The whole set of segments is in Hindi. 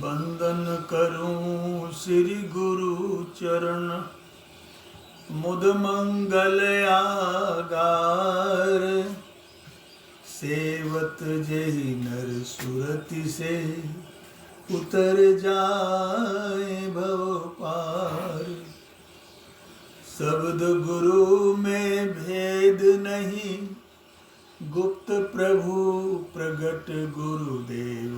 वंदन करूं श्री गुरु चरण, मुद मंगल आगार। सेवत जहि नर सुरति से, उतर जाए भव पार। शब्द गुरु में भेद नहीं, गुप्त प्रभु प्रगट गुरुदेव।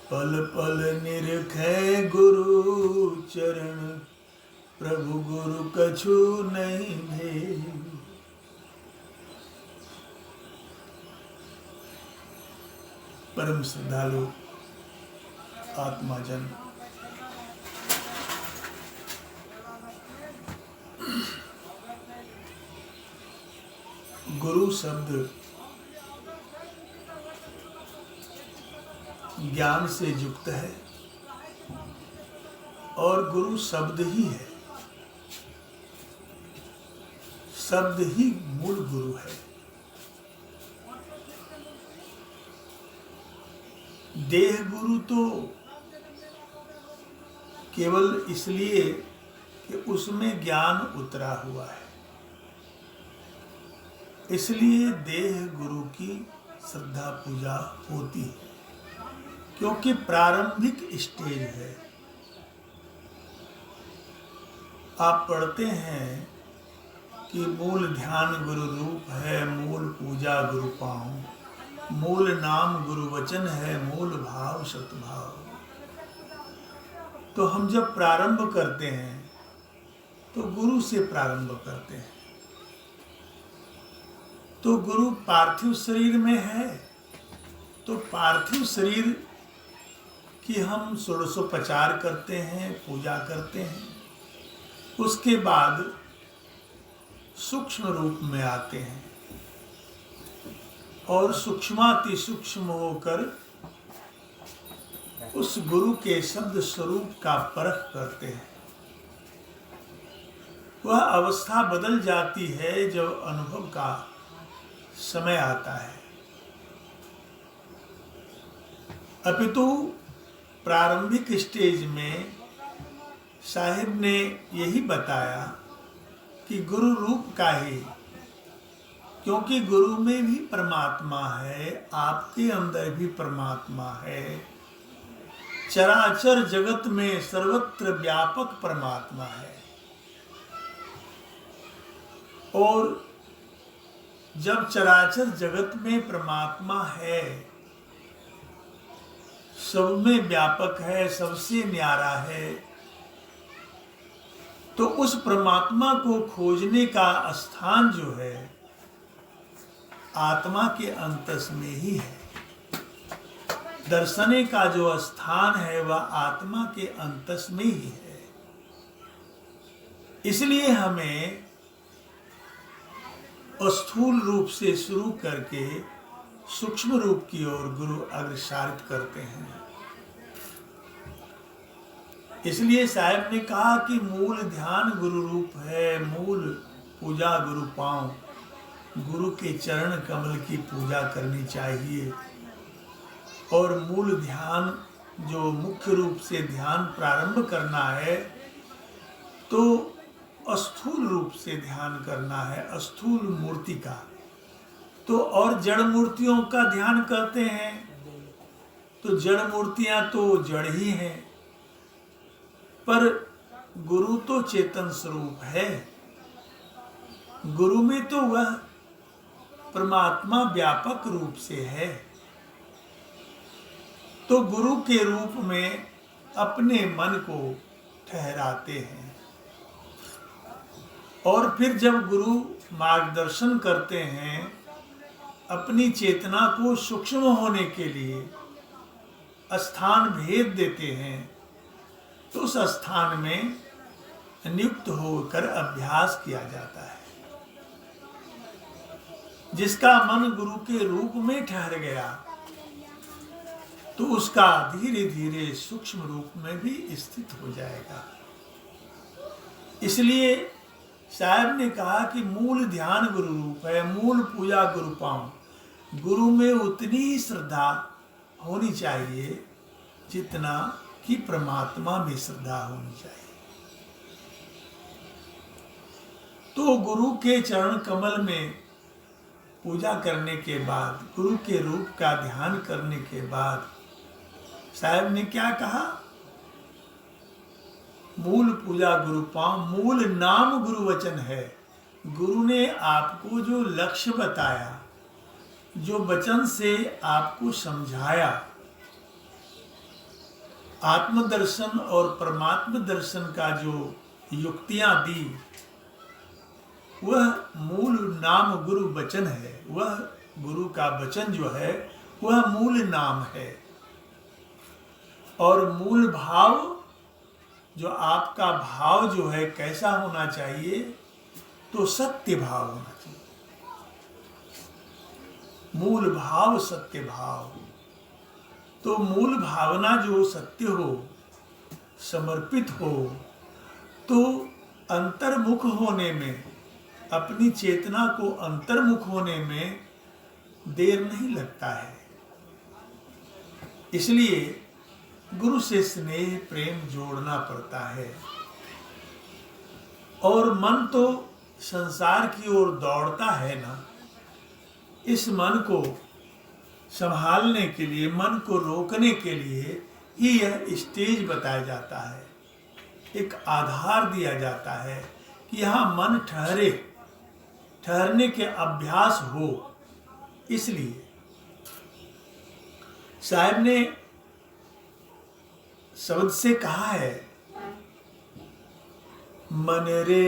पल पल निरखै गुरु चरण, प्रभु गुरु कछु नहीं भेद। परम श्रद्धालु आत्माजन, गुरु शब्द ज्ञान से युक्त है और गुरु शब्द ही है। शब्द ही मूल गुरु है। देह गुरु तो केवल इसलिए कि उसमें ज्ञान उतरा हुआ है, इसलिए देह गुरु की श्रद्धा पूजा होती है, क्योंकि प्रारंभिक स्टेज है। आप पढ़ते हैं कि मूल ध्यान गुरु रूप है, मूल पूजा गुरु पाऊं, मूल नाम गुरु वचन है, मूल भाव सतभाव। तो हम जब प्रारंभ करते हैं तो गुरु से प्रारंभ करते हैं। तो गुरु पार्थिव शरीर में है, तो पार्थिव शरीर कि हम षोडशोपचार करते हैं, पूजा करते हैं। उसके बाद सूक्ष्म रूप में आते हैं और सूक्ष्माति सूक्ष्म होकर उस गुरु के शब्द स्वरूप का परख करते हैं। वह अवस्था बदल जाती है जब अनुभव का समय आता है। अपितु प्रारंभिक स्टेज में साहिब ने यही बताया कि गुरु रूप का ही, क्योंकि गुरु में भी परमात्मा है, आपके अंदर भी परमात्मा है। चराचर जगत में सर्वत्र व्यापक परमात्मा है। और जब चराचर जगत में परमात्मा है, सब में व्यापक है, सबसे न्यारा है, तो उस परमात्मा को खोजने का स्थान जो है आत्मा के अंतस में ही है। दर्शने का जो स्थान है वह आत्मा के अंतस में ही है। इसलिए हमें स्थूल रूप से शुरू करके सूक्ष्म रूप की ओर गुरु अग्रसारित करते हैं। इसलिए साहब ने कहा कि मूल ध्यान गुरु रूप है, मूल पूजा गुरु पांव। गुरु के चरण कमल की पूजा करनी चाहिए। और मूल ध्यान जो मुख्य रूप से ध्यान प्रारंभ करना है तो स्थूल रूप से ध्यान करना है, स्थूल मूर्ति का। तो और जड़ मूर्तियों का ध्यान करते हैं तो जड़ मूर्तियां तो जड़ ही हैं, पर गुरु तो चेतन स्वरूप है। गुरु में तो वह परमात्मा व्यापक रूप से है। तो गुरु के रूप में अपने मन को ठहराते हैं और फिर जब गुरु मार्गदर्शन करते हैं, अपनी चेतना को सूक्ष्म होने के लिए स्थान भेद देते हैं, तो उस स्थान में नियुक्त होकर अभ्यास किया जाता है। जिसका मन गुरु के रूप में ठहर गया तो उसका धीरे धीरे सूक्ष्म रूप में भी स्थित हो जाएगा। इसलिए साहब ने कहा कि मूल ध्यान गुरु रूप है, मूल पूजा गुरु पांव। गुरु में उतनी ही श्रद्धा होनी चाहिए जितना कि परमात्मा में श्रद्धा होनी चाहिए। तो गुरु के चरण कमल में पूजा करने के बाद, गुरु के रूप का ध्यान करने के बाद साहब ने क्या कहा? मूल पूजा गुरु पांव, मूल नाम गुरु वचन है। गुरु ने आपको जो लक्ष्य बताया, जो वचन से आपको समझाया, आत्मदर्शन और परमात्म दर्शन का जो युक्तियां दी, वह मूल नाम गुरु वचन है। वह गुरु का वचन जो है वह मूल नाम है। और मूल भाव, जो आपका भाव जो है कैसा होना चाहिए? तो सत्य भाव होना चाहिए। मूल भाव सत्य भाव। तो मूल भावना जो सत्य हो, समर्पित हो, तो अंतर्मुख होने में, अपनी चेतना को अंतर्मुख होने में देर नहीं लगता है। इसलिए गुरु से स्नेह प्रेम जोड़ना पड़ता है। और मन तो संसार की ओर दौड़ता है ना, इस मन को संभालने के लिए, मन को रोकने के लिए ही यह स्टेज बताया जाता है, एक आधार दिया जाता है कि यहाँ मन ठहरे, ठहरने के अभ्यास हो। इसलिए साहब ने शब्द से कहा है, मन रे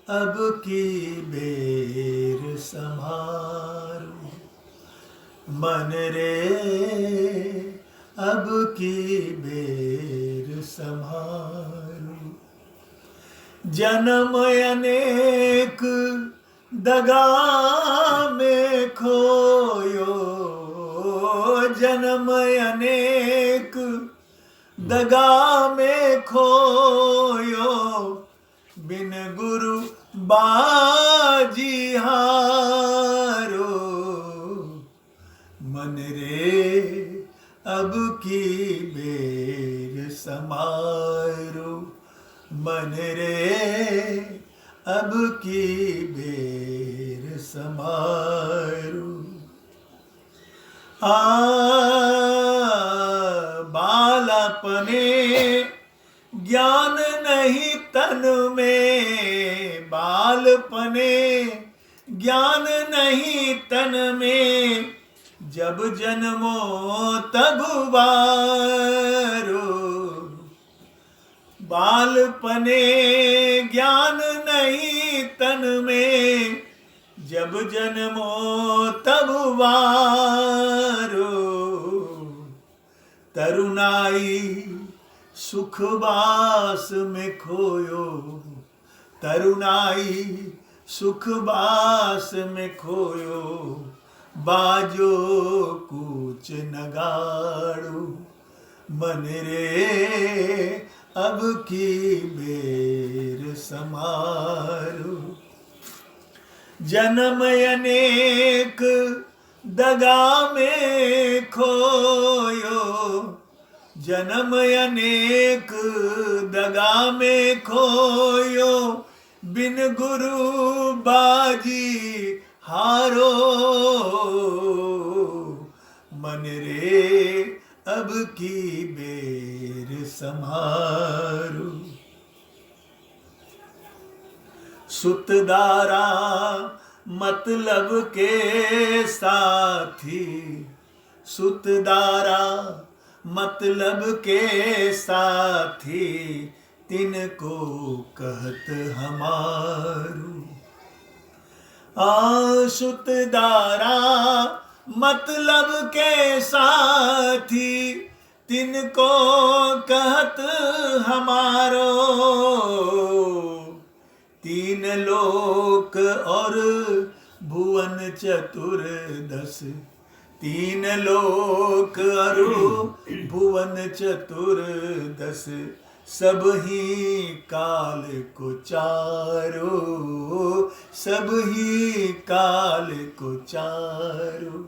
अब की बेर समारो, मन रे अब की बेर समारो। जन्म अनेक दगा में खोयो, जन्म अनेक दगा में खोयो, बिन गुरु बाजी हारो। मन रे अब की बेर समारो, मन रे अब की बेर समारो। बालपने ज्ञान नहीं तन में, बालपने ज्ञान नहीं तन में, जब जन्मो तब बारो। बालपने ज्ञान नहीं तन में, जब जन्मो तब वारो। तरुणाई सुखबास में खोयो, तरुणाई सुखबास में खोयो, बाजो कूच नगाड़ो। मन रे अब की बेर समारो। जन्म अनेक दगा में खोयो, जन्म अनेक दगा में खोयो, बिन गुरु बाजी हारो। मन रे अब की बेर समारो। सुतदारा मतलब के साथी, सुतदारा मतलब के साथी, तिनको कहत हमारू। सुतदारा मतलब के साथी, तिनको कहत हमारो। तीन लोक और भुवन चतुर्दश, तीन लोक और भुवन चतुर्दश, सब ही काल को चारो, सब ही काल को चारो।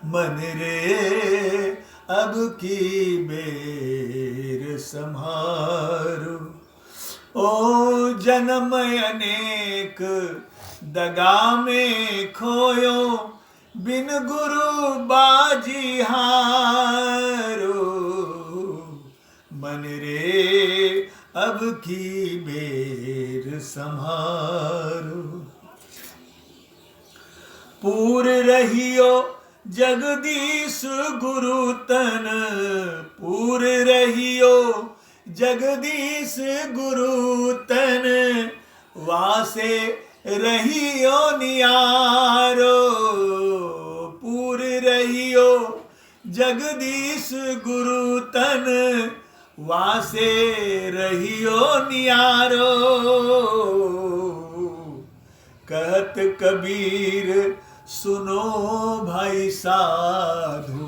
मन रे अब की बेर संहारो। ओ जन्म अनेक दगा में खोयो, बिन गुरु बाजी हारो। मन रे अब की बेर संहारो। पूर रहियो जगदीश गुरु तन, पूर रहियो जगदीश गुरु तन, वासे रहियो नियारो। पूर रहियो जगदीश गुरु तन, वासे रहियो नियारो। कहत कबीर सुनो भाई साधु,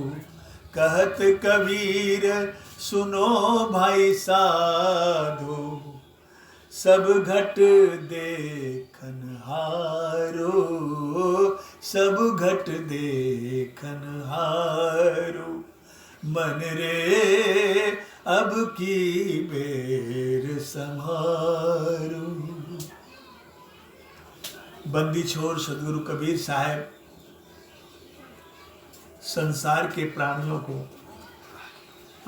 कहत कबीर सुनो भाई साधु, सब घट देखन हारो, सब घट देखन हारो। मन रे अब की बेर संहारो। बंदी छोर सदगुरु कबीर साहब संसार के प्राणियों को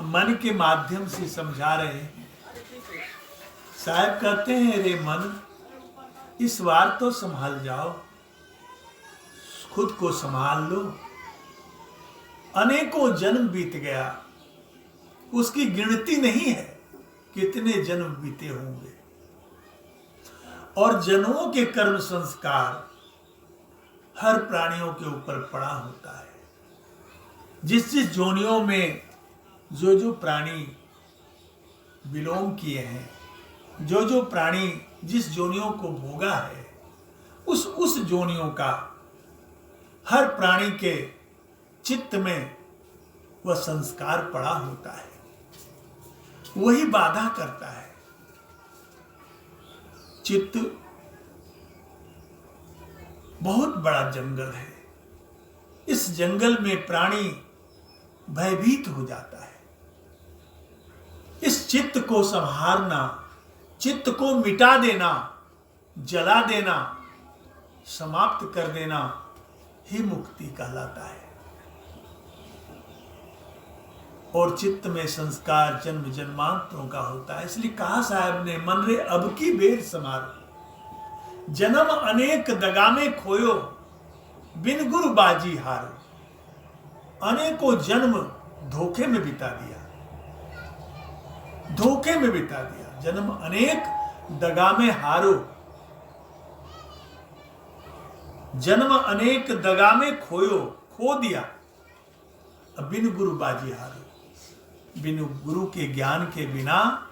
मन के माध्यम से समझा रहे हैं। साहब कहते हैं, रे मन, इस बार तो संभाल जाओ, खुद को संभाल लो। अनेकों जन्म बीत गया, उसकी गिनती नहीं है कितने जन्म बीते होंगे। और जन्मों के कर्म संस्कार हर प्राणियों के ऊपर पड़ा होता है। जिस जिस जोनियों में जो जो प्राणी विलोम किए हैं, जो जो प्राणी जिस जोनियों को भोगा है, उस जोनियों का हर प्राणी के चित्त में वह संस्कार पड़ा होता है, वही बाधा करता है। चित्त बहुत बड़ा जंगल है। इस जंगल में प्राणी भयभीत हो जाता है। इस चित्त को संहारना, चित्त को मिटा देना, जला देना, समाप्त कर देना ही मुक्ति कहलाता है। और चित्त में संस्कार जन्म जन्मांतरों का होता है। इसलिए कहा साहब ने, मन रे अब की बेर समारो, जन्म अनेक दगा में खोयो, बिन गुरु बाजी हारो। अनेकों जन्म धोखे में बिता दिया, धोखे में बिता दिया। जन्म अनेक दगा में हारो, जन्म अनेक दगा में खोयो, खो दिया। अब बिन गुरु बाजी हारो, बिन गुरु के ज्ञान के बिना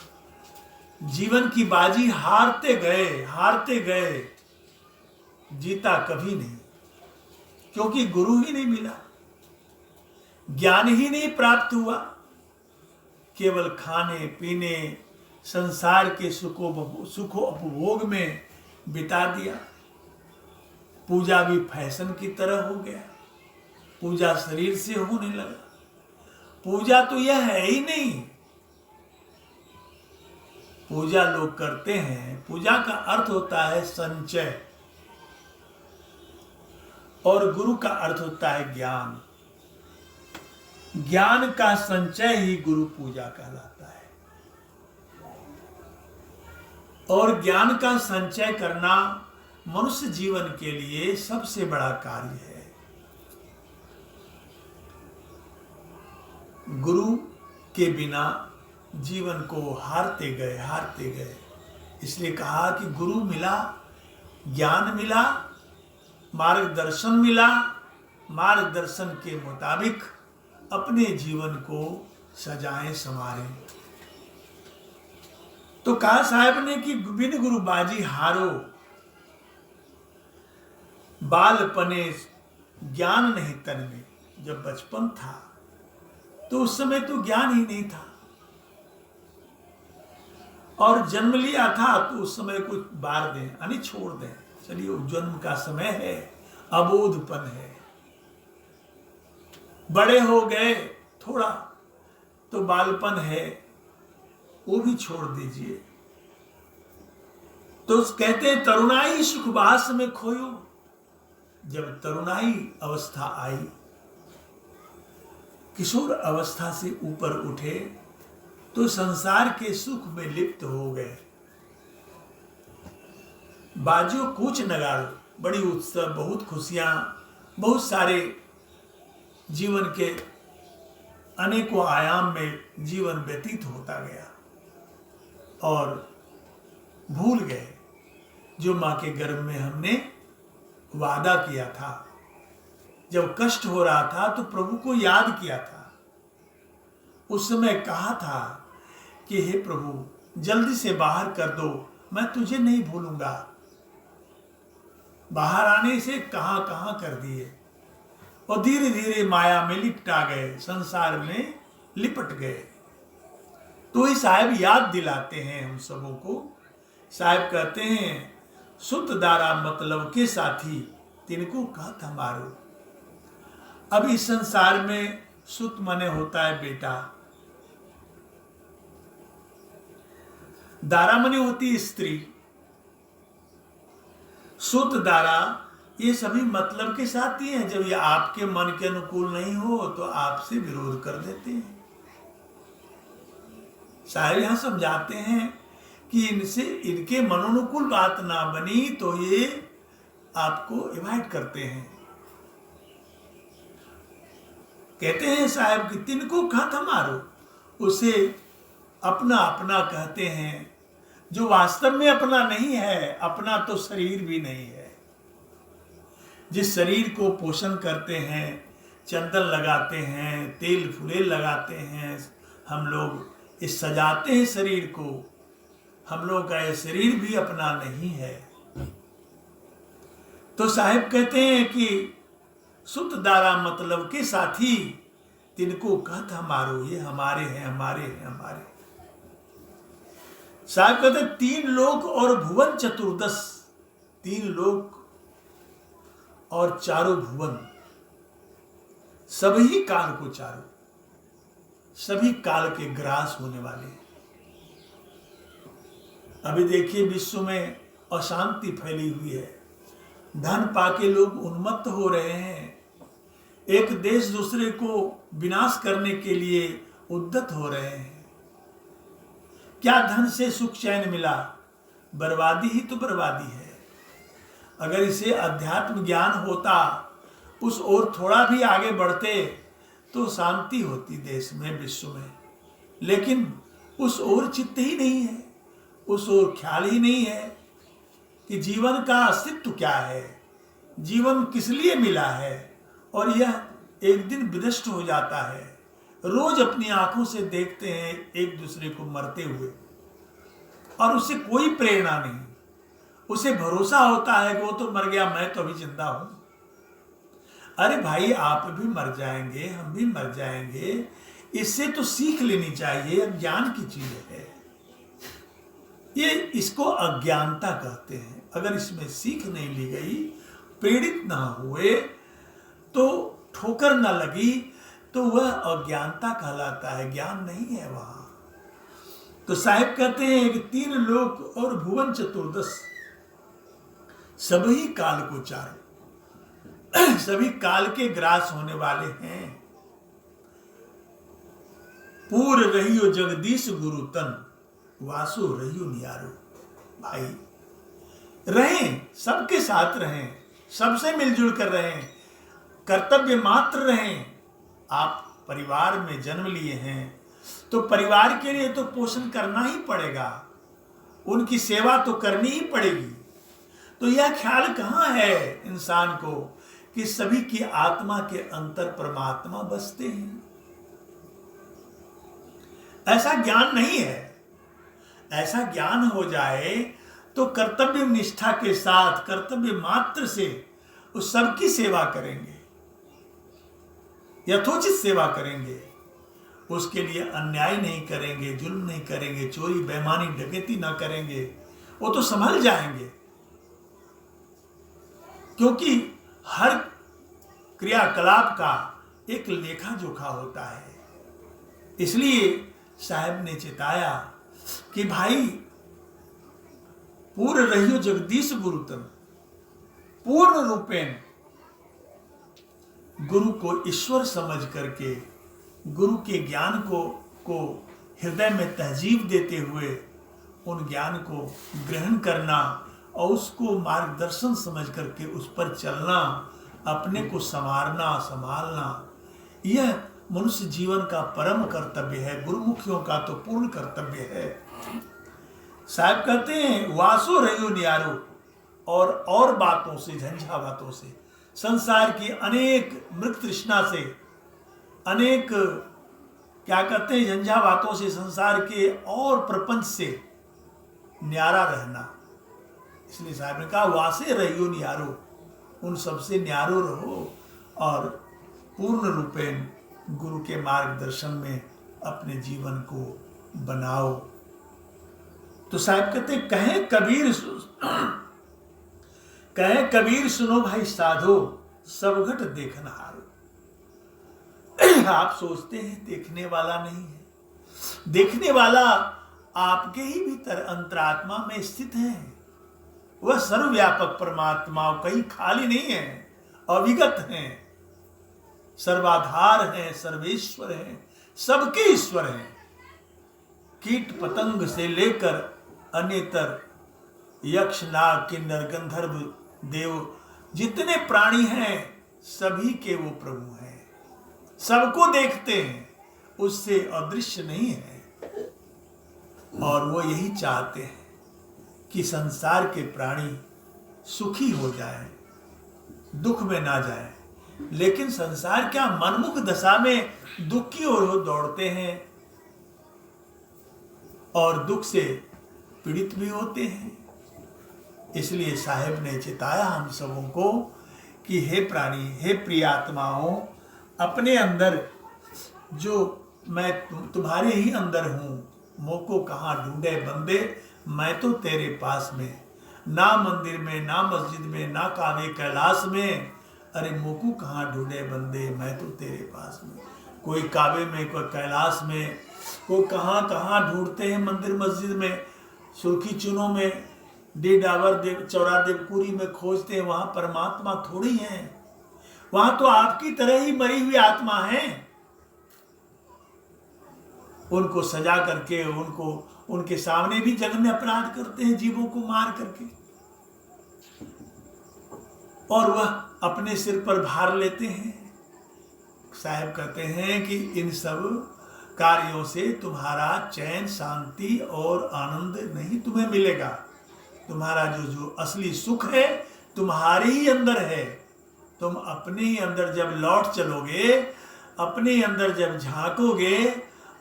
जीवन की बाजी हारते गए, हारते गए, जीता कभी नहीं। क्योंकि गुरु ही नहीं मिला, ज्ञान ही नहीं प्राप्त हुआ। केवल खाने पीने, संसार के सुखो उपभोग में बिता दिया। पूजा भी फैशन की तरह हो गया, पूजा शरीर से होने लगा। पूजा तो यह है ही नहीं। पूजा लोग करते हैं, पूजा का अर्थ होता है संचय, और गुरु का अर्थ होता है ज्ञान। ज्ञान का संचय ही गुरु पूजा कहलाता है। और ज्ञान का संचय करना मनुष्य जीवन के लिए सबसे बड़ा कार्य है। गुरु के बिना जीवन को हारते गए, हारते गए। इसलिए कहा कि गुरु मिला, ज्ञान मिला, मार्गदर्शन मिला, मार्गदर्शन के मुताबिक अपने जीवन को सजाएं, संवारें। तो कहा साहब ने कि बिन गुरु बाजी हारो। बालपने ज्ञान नहीं तन में। जब बचपन था तो उस समय तो ज्ञान ही नहीं था, और जन्म लिया था तो उस समय कुछ बार दें, यानी छोड़ दें, चलिए जन्म का समय है, अबोधपन है। बड़े हो गए, थोड़ा तो बालपन है वो भी छोड़ दीजिए। तो कहते हैं तरुणाई सुखवास में खोयो। जब तरुणाई अवस्था आई, किशोर अवस्था से ऊपर उठे, तो संसार के सुख में लिप्त हो गए। बाजो कूच नगाड़ो, बड़ी उत्सव, बहुत खुशियां, बहुत सारे जीवन के अनेकों आयाम में जीवन व्यतीत होता गया और भूल गए जो मां के गर्भ में हमने वादा किया था। जब कष्ट हो रहा था तो प्रभु को याद किया था। उस समय कहा था कि हे प्रभु जल्दी से बाहर कर दो, मैं तुझे नहीं भूलूंगा। बाहर आने से कहां कहां कर दिए और धीरे धीरे माया में लिपटा गए, संसार में लिपट गए। तो ही साहब याद दिलाते हैं हम सबों को। साहब कहते हैं सुत दारा मतलब के साथी तिनको कहत हमारो। अब इस संसार में सुत मने होता है बेटा, दारा मने होती स्त्री, सुत दारा ये सभी मतलब के साथ ही हैं। जब ये आपके मन के अनुकूल नहीं हो तो आपसे विरोध कर देते हैं। साहब यहां समझाते हैं कि इनसे इनके मनोनुकूल बात ना बनी तो ये आपको अवॉइड करते हैं। कहते हैं साहब कि तिनको कहत हमारो, उसे अपना अपना कहते हैं जो वास्तव में अपना नहीं है। अपना तो शरीर भी नहीं है। जिस शरीर को पोषण करते हैं, चंदन लगाते हैं, तेल फुलेल लगाते हैं, हम लोग इस सजाते हैं शरीर को, हम लोग का यह शरीर भी अपना नहीं है। तो साहिब कहते हैं कि सुत दारा मतलब के साथी तिनको कहत हमारो, ये हमारे हैं, हमारे हैं, हमारे। साहब कहते तीन लोक और भुवन चतुर्दश, तीन लोक और चारों भुवन, सभी काल को चारों, सभी काल के ग्रास होने वाले। अभी देखिए विश्व में अशांति फैली हुई है, धन पाके लोग उन्मत्त हो रहे हैं, एक देश दूसरे को विनाश करने के लिए उद्यत हो रहे हैं। क्या धन से सुख चैन मिला? बर्बादी ही तो बर्बादी है। अगर इसे अध्यात्म ज्ञान होता, उस ओर थोड़ा भी आगे बढ़ते तो शांति होती देश में, विश्व में। लेकिन उस ओर चित्त ही नहीं है, उस ओर ख्याल ही नहीं है कि जीवन का अस्तित्व क्या है, जीवन किस लिए मिला है। और यह एक दिन विनष्ट हो जाता है। रोज अपनी आंखों से देखते हैं एक दूसरे को मरते हुए और उससे कोई प्रेरणा नहीं। उसे भरोसा होता है कि वो तो मर गया, मैं तो अभी जिंदा हूं। अरे भाई आप भी मर जाएंगे, हम भी मर जाएंगे, इससे तो सीख लेनी चाहिए। ज्ञान की चीज है ये, इसको अज्ञानता कहते हैं। अगर इसमें सीख नहीं ली गई, प्रेरित ना हुए, तो ठोकर ना लगी, तो वह अज्ञानता कहलाता है, ज्ञान नहीं है वहां। तो साहिब कहते हैं कि तीन लोक और भुवन चतुर्दश, सभी काल को चारों, सभी काल के ग्रास होने वाले हैं। पूर रहियो जगदीश गुरु तन, वासो रहियो नियारो। भाई रहें, सबके साथ रहें, सबसे मिलजुल कर रहें, कर्तव्य मात्र रहें। आप परिवार में जन्म लिए हैं तो परिवार के लिए तो पोषण करना ही पड़ेगा, उनकी सेवा तो करनी ही पड़ेगी। तो यह ख्याल कहाँ है इंसान को कि सभी की आत्मा के अंतर परमात्मा बसते हैं? ऐसा ज्ञान नहीं है। ऐसा ज्ञान हो जाए तो कर्तव्य निष्ठा के साथ, कर्तव्य मात्र से उस सबकी सेवा करेंगे, यथोचित सेवा करेंगे। उसके लिए अन्याय नहीं करेंगे, जुल्म नहीं करेंगे, चोरी बेईमानी डकैती ना करेंगे, वो तो संभल जाएंगे। क्योंकि हर क्रियाकलाप का एक लेखा जोखा होता है। इसलिए साहब ने चेताया कि भाई पूर्ण रहियो जगदीश गुरुतम, पूर्ण रूपेण गुरु को ईश्वर समझ करके गुरु के ज्ञान को हृदय में तहजीब देते हुए उन ज्ञान को ग्रहण करना और उसको मार्गदर्शन समझ करके उस पर चलना, अपने को संवारना संभालना, यह मनुष्य जीवन का परम कर्तव्य है। गुरुमुखियों का तो पूर्ण कर्तव्य है। साहब कहते हैं वासो रहियो नियारो, और बातों से, झंझा बातों से, संसार की अनेक मृग तृष्णा से, अनेक क्या कहते हैं झंझा बातों से, संसार के और प्रपंच से न्यारा रहना। इसलिए साहब ने कहा वासे रहियो न्यारो, उन सबसे न्यारो रहो और पूर्ण रूपेण गुरु के मार्गदर्शन में अपने जीवन को बनाओ। तो साहब कहते कहे कबीर सुनो भाई साधो, सब घट देखन हारो। आप सोचते हैं देखने वाला नहीं है, देखने वाला आपके ही भीतर अंतरात्मा में स्थित है। वह सर्वव्यापक परमात्मा कहीं खाली नहीं है, अविगत है, सर्वाधार है, सर्वेश्वर है, सबके ईश्वर है। कीट पतंग से लेकर अन्यतर यक्ष नाग किन्नर गंधर्व देव जितने प्राणी हैं सभी के वो प्रभु हैं, सबको देखते हैं, उससे अदृश्य नहीं है। और वो यही चाहते हैं कि संसार के प्राणी सुखी हो जाए, दुख में ना जाए। लेकिन संसार क्या मनमुख दशा में दुख की ओर दौड़ते हैं और दुख से पीड़ित भी होते हैं। इसलिए साहेब ने चेताया हम सबों को कि हे प्राणी, हे प्रियात्माओं, अपने अंदर जो मैं तुम्हारे ही अंदर हूं, मोको कहाँ ढूंढे बंदे, मैं तो तेरे पास में, ना मंदिर में, ना मस्जिद में, ना कावे कैलाश में। अरे मोको कहाँ ढूंढे बंदे, मैं तो तेरे पास में। कोई कावे में, कोई कैलाश में, कोई कहाँ कहाँ ढूंढते हैं, मंदिर मस्जिद में, सुर्खी चुनों में, डेडावर देव चौरा देवपुरी में खोजते हैं। वहां परमात्मा थोड़ी है, वहां तो आपकी तरह ही मरी हुई आत्मा है। उनको सजा करके उनके सामने भी जग में अपराध करते हैं, जीवों को मार करके, और वह अपने सिर पर भार लेते हैं। साहब कहते हैं कि इन सब कार्यों से तुम्हारा चैन, शांति और आनंद नहीं तुम्हें मिलेगा। तुम्हारा जो असली सुख है तुम्हारे ही अंदर है। तुम अपने ही अंदर जब लौट चलोगे, अपने ही अंदर जब झांकोगे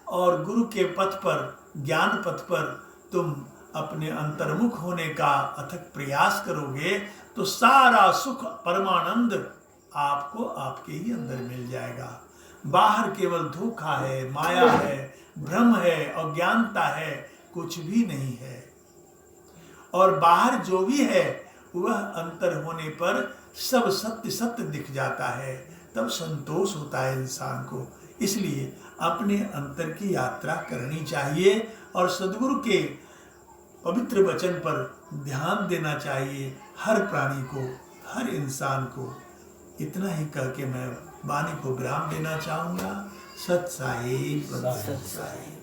और गुरु के पथ पर, ज्ञान पथ पर तुम अपने अंतर्मुख होने का अथक प्रयास करोगे, तो सारा सुख, परमानंद आपको आपके ही अंदर मिल जाएगा। बाहर केवल धोखा है, माया है, भ्रम है, अज्ञानता है, कुछ भी नहीं है। और बाहर जो भी है वह अंतर होने पर सब सत्य सत्य दिख जाता है, तब संतोष होता है इंसान को। इसलिए अपने अंतर की यात्रा करनी चाहिए और सद्गुरु के पवित्र वचन पर ध्यान देना चाहिए हर प्राणी को, हर इंसान को। इतना ही कह के मैं वाणी को विराम देना चाहूँगा। सत साहिब, सत साहिब।